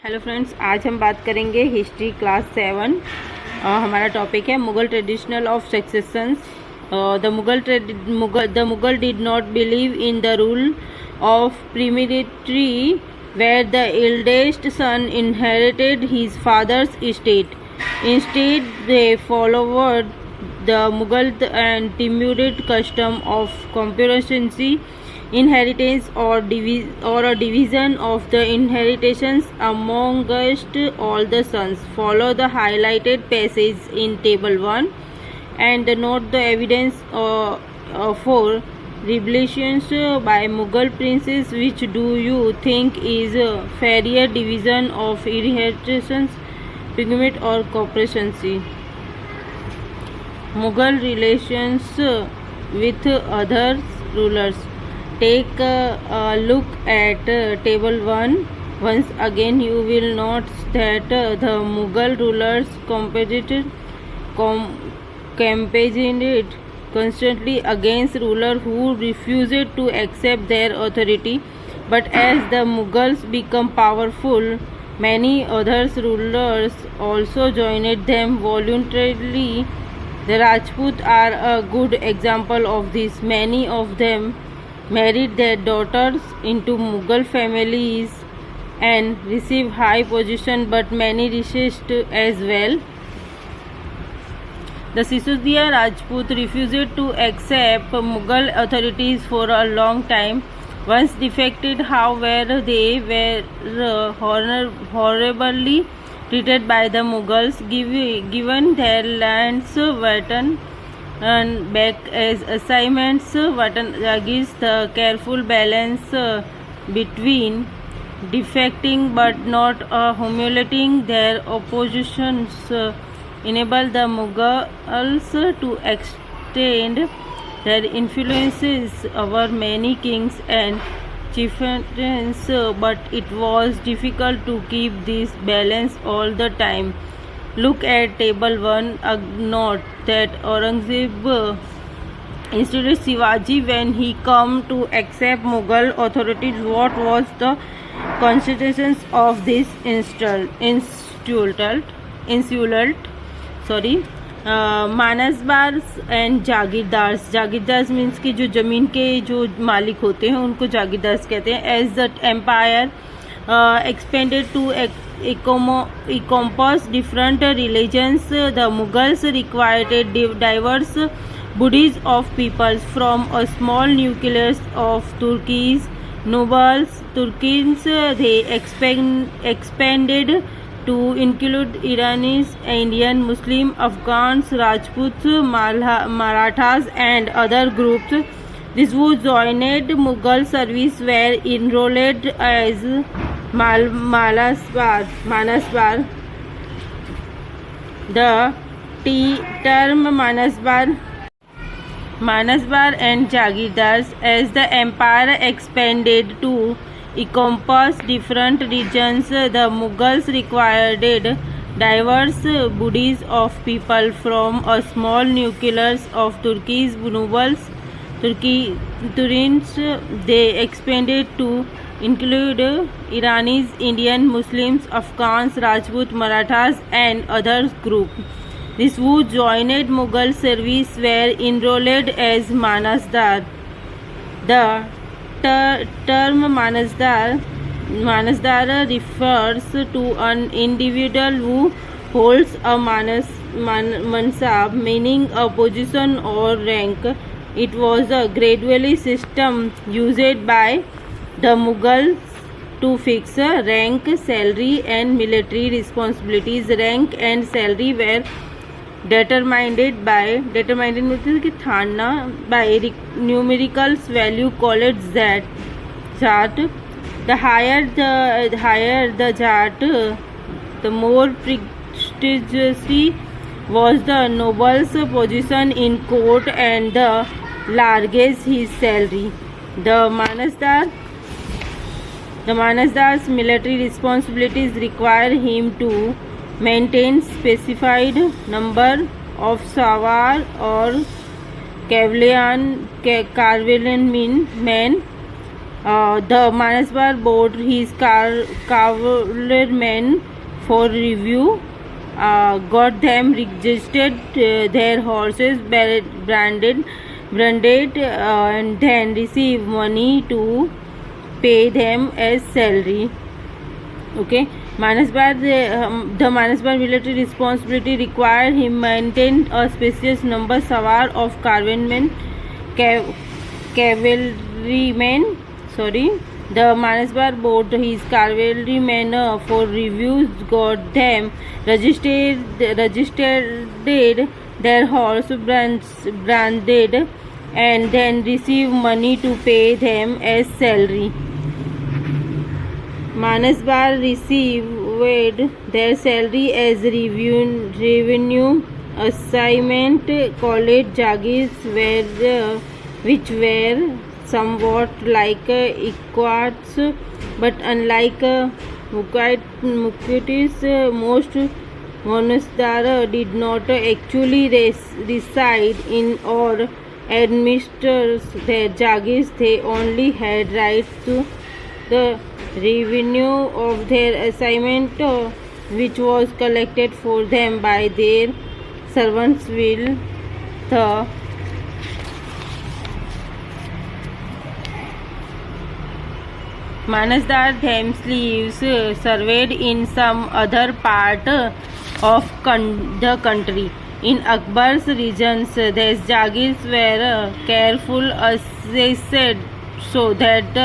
Hello friends, आज हम बात करेंगे हिस्ट्री क्लास 7। हमारा टॉपिक है Mughal traditional of successions. The Mughal did not believe in the rule of primogeniture where the eldest son inherited his father's state. Instead they followed the Mughal and Timurid custom of competency inheritance or a division of the inheritance amongst all the sons. Follow the highlighted passage in table 1 and note the evidence for rebellions by Mughal princes. Which do you think is a fairer division of inheritance, pigment or corporacy? Mughal relations with other rulers. Take a look at table 1. Once again you will note that the Mughal rulers campaigned constantly against rulers who refused to accept their authority. But as the Mughals become powerful, many other rulers also joined them voluntarily. The Rajput are a good example of this. Many of them married their daughters into Mughal families and received high position, but many resisted as well. The Sisodiya Rajput refused to accept Mughal authorities for a long time. Once defected, however, they were horribly treated by the Mughals, given their lands and back as assignments. Jagirs, the careful balance between defecting but not humiliating their oppositions enabled the Mughals to extend their influences over many kings and chieftains, but it was difficult to keep this balance all the time. Look at table 1. Note that Aurangzeb instead Shivaji when he come to accept Mughal authorities. What was the constitutions of this insult? Mansabdar and jagirdars. Jagirdars means कि जो ज़मीन के जो मालिक होते हैं उनको जागीरदार्स कहते हैं. As the empire expanded to encompass different religions, the Mughals required diverse bodies of peoples from a small nucleus of Turkish nobles. Turks they expanded to include Iranis, Indian, Muslim, Afghans, Rajputs, Marathas and other groups. These who joined Mughal service were enrolled as Manasbar. The term Manasbar and Jagirdars as the empire expanded to encompass different regions, the Mughals required diverse bodies of people from a small nucleus of Turkish nobles. Turins they expanded to include Iranis, Indian, Muslims, Afghans, Rajput, Marathas and other groups. These who joined Mughal service were enrolled as Manasdar. The term Manasdar refers to an individual who holds a mansab, meaning a position or rank. It was a gradual system used by the Mughals to fix rank, salary and military responsibilities. Rank and salary were determined by numerical value called Zat. The higher the Zat, the more prestigious was the noble's position in court and the largest his salary. The Manasdar's military responsibilities require him to maintain specified number of sawar or cavalrymen The Manasbar bought his cavalrymen for review, got them registered, their horses branded, and then received money to pay them as salary. Okay, the Manasbar military responsibility required him maintain a specious number sawar of cavalrymen. The Manasbar bought his cavalrymen for reviews, got them registered their horse branded, and then received money to pay them as salary. Manasbar received their salary as revenue assignment, college jagirs which were somewhat like equats, but unlike Mukutis, most Monasdar did not actually reside in or administer their jagirs. They only had rights to the revenue of their assignment, which was collected for them by their servants. The Manasdar themselves surveyed in some other part of the country. In Akbar's regions, these jagirs were carefully assessed so that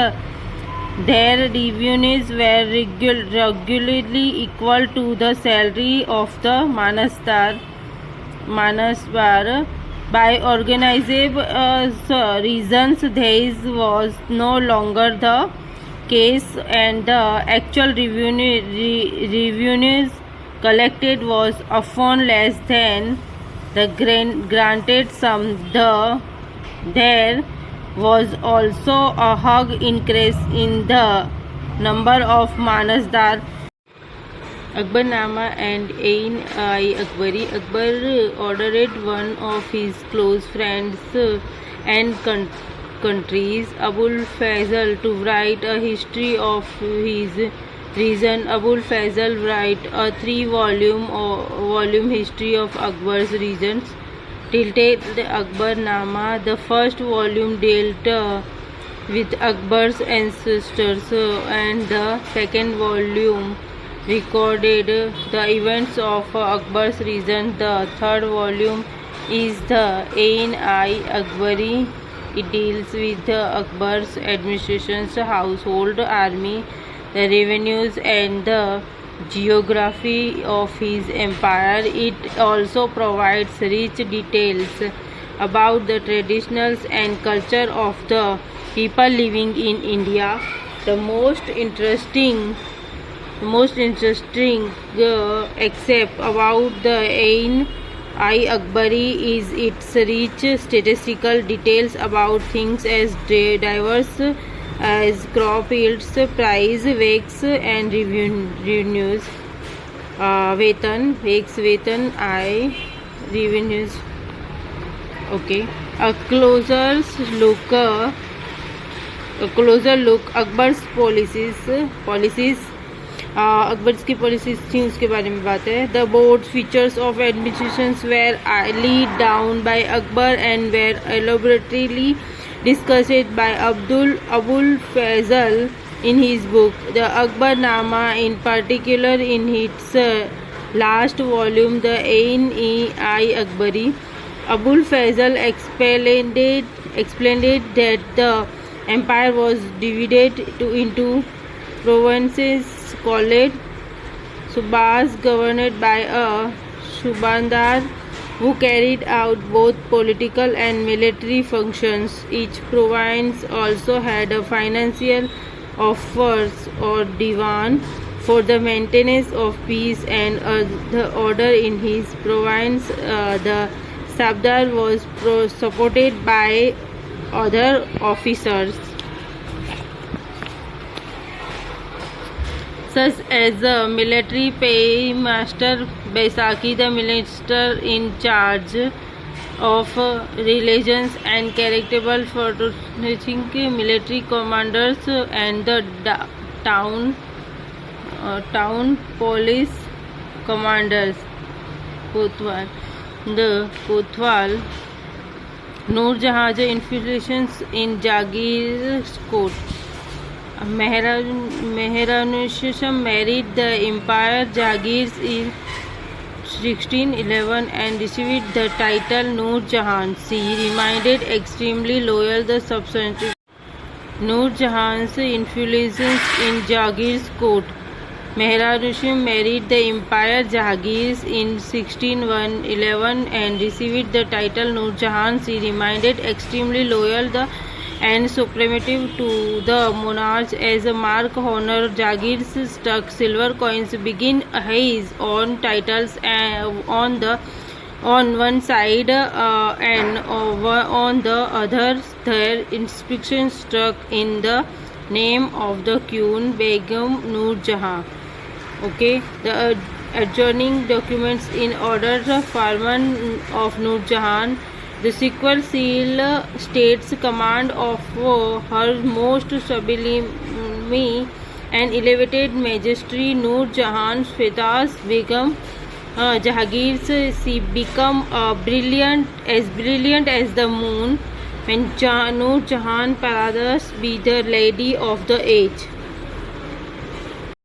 their revenues were regularly equal to the salary of the Manasbar. By organizational reasons, this was no longer the case, and the actual revenues collected was often less than the granted sum. There was also a hug increase in the number of Manasdar. Akbarnama and Ain-i-Akbari. Akbar ordered one of his close friends and countries, Abul Fazl, to write a history of his region. Abul Fazl wrote a 3-volume history of Akbar's regions, titled Akbarnama. The first volume dealt with Akbar's ancestors, and the second volume recorded the events of Akbar's region. The third volume is the Ain-i-Akbari. It deals with Akbar's administration's household, army, the revenues, and the geography of his empire. It also provides rich details about the traditions and culture of the people living in India. The most interesting except about the Ain-i-Akbari is its rich statistical details about things as diverse as crop yields, price, wakes, and revenues. Revenues. Okay. A closer look. Akbar's policies. Akbar की policies थी उसके बारे में बात है. The broad features of administrations were laid down by Akbar and were elaborately discussed by Abul Fazl in his book, the Akbarnama, in particular in its last volume, the Ain-i-Akbari. Abul Fazl explained that the empire was divided into provinces called Subas, governed by a Subandar who carried out both political and military functions. Each province also had a financial officer or diwan for the maintenance of peace and the order in his province. The Sabdar was supported by other officers, such as the military paymaster Baisakhi, the minister in charge, of religions and characterable furnishing military commanders and the town police commanders. Kotwal. The Kotwal Noor Jahan's infiltrations in Jagir's court. Mehranishah married the Emperor Jagir in 1611 and received the title Noor Jahan. She remained extremely loyal the subsequent. Noor Jahan's influences in Jagir's court. Mehranishah married the Emperor Jahangir in 1611 and received the title Noor Jahan. She remained extremely loyal and submissive to the monarch. As a mark of honor, Jahangir stuck silver coins bearing his own titles on one side and on the other their inscription struck in the name of the Queen Begum Noor Jahan. Okay, the adjoining documents in order the Farman of Noor Jahan. The sequel seal states command of her most sublime and elevated majesty Noor Jahan Fetaz Begum Jahangir. She become brilliant as the moon, when Noor Jahan Paradas be the lady of the age.